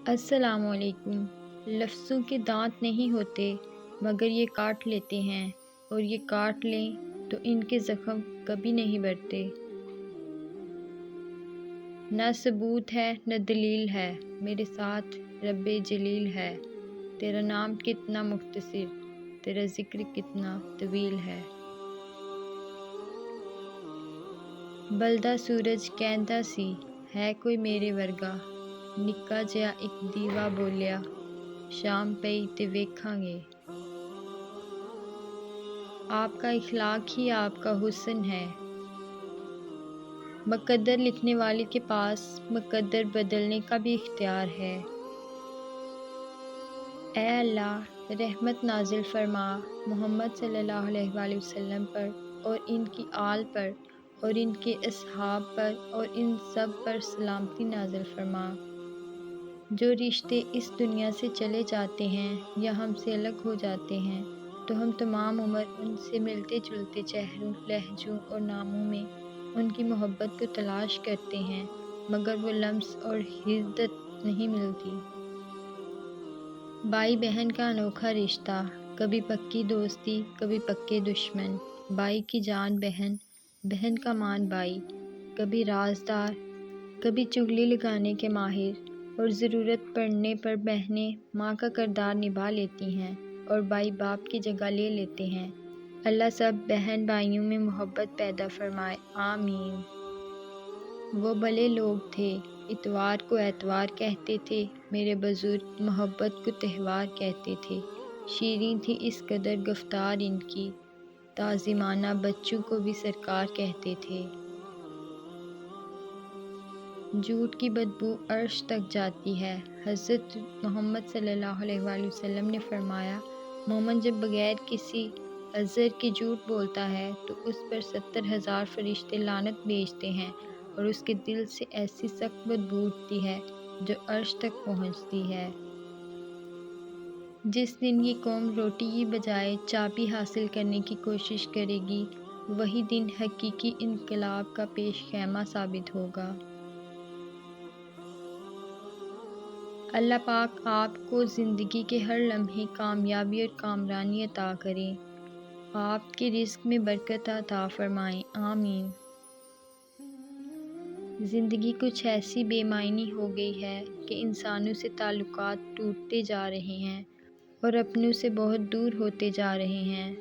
السلام علیکم۔ لفظوں کے دانت نہیں ہوتے مگر یہ کاٹ لیتے ہیں، اور یہ کاٹ لیں تو ان کے زخم کبھی نہیں بھرتے۔ نہ ثبوت ہے نہ دلیل ہے، میرے ساتھ رب جلیل ہے۔ تیرا نام کتنا مختصر، تیرا ذکر کتنا طویل ہے۔ بلدا سورج کہندا سی، ہے کوئی میرے ورگا، نکا جیا ایک دیوا بولیا، شام پئی تے ویکھاں گے۔ آپ کا اخلاق ہی آپ کا حسن ہے۔ مقدر لکھنے والے کے پاس مقدر بدلنے کا بھی اختیار ہے۔ اے اللہ، رحمت نازل فرما محمد صلی اللہ علیہ وآلہ وسلم پر اور ان کی آل پر اور ان کے اصحاب پر اور ان سب پر سلامتی نازل فرما۔ جو رشتے اس دنیا سے چلے جاتے ہیں یا ہم سے الگ ہو جاتے ہیں تو ہم تمام عمر ان سے ملتے جلتے چہروں، لہجوں اور ناموں میں ان کی محبت کو تلاش کرتے ہیں، مگر وہ لمس اور حدت نہیں ملتی۔ بھائی بہن کا انوکھا رشتہ، کبھی پکی دوستی کبھی پکے دشمن، بھائی کی جان بہن، بہن کا مان بھائی، کبھی رازدار کبھی چغلی لگانے کے ماہر، اور ضرورت پڑنے پر بہنیں ماں کا کردار نبھا لیتی ہیں اور بھائی باپ کی جگہ لے لیتے ہیں۔ اللہ سب بہن بھائیوں میں محبت پیدا فرمائے، آمین۔ وہ بھلے لوگ تھے، اتوار کو اتوار کہتے تھے، میرے بزرگ محبت کو تہوار کہتے تھے۔ شیریں تھی اس قدر گفتار ان کی، تعظیمانہ بچوں کو بھی سرکار کہتے تھے۔ جھوٹ کی بدبو عرش تک جاتی ہے۔ حضرت محمد صلی اللہ علیہ وآلہ وسلم نے فرمایا، مومن جب بغیر کسی عذر کے جھوٹ بولتا ہے تو اس پر 70,000 فرشتے لعنت بھیجتے ہیں اور اس کے دل سے ایسی سخت بدبو اٹھتی ہے جو عرش تک پہنچتی ہے۔ جس دن یہ قوم روٹی کی بجائے چابی حاصل کرنے کی کوشش کرے گی، وہی دن حقیقی انقلاب کا پیش خیمہ ثابت ہوگا۔ اللہ پاک آپ کو زندگی کے ہر لمحے کامیابی اور کامرانی عطا کریں، آپ کے رزق میں برکت عطا فرمائیں، آمین۔ زندگی کچھ ایسی بے معنی ہو گئی ہے کہ انسانوں سے تعلقات ٹوٹتے جا رہے ہیں اور اپنوں سے بہت دور ہوتے جا رہے ہیں۔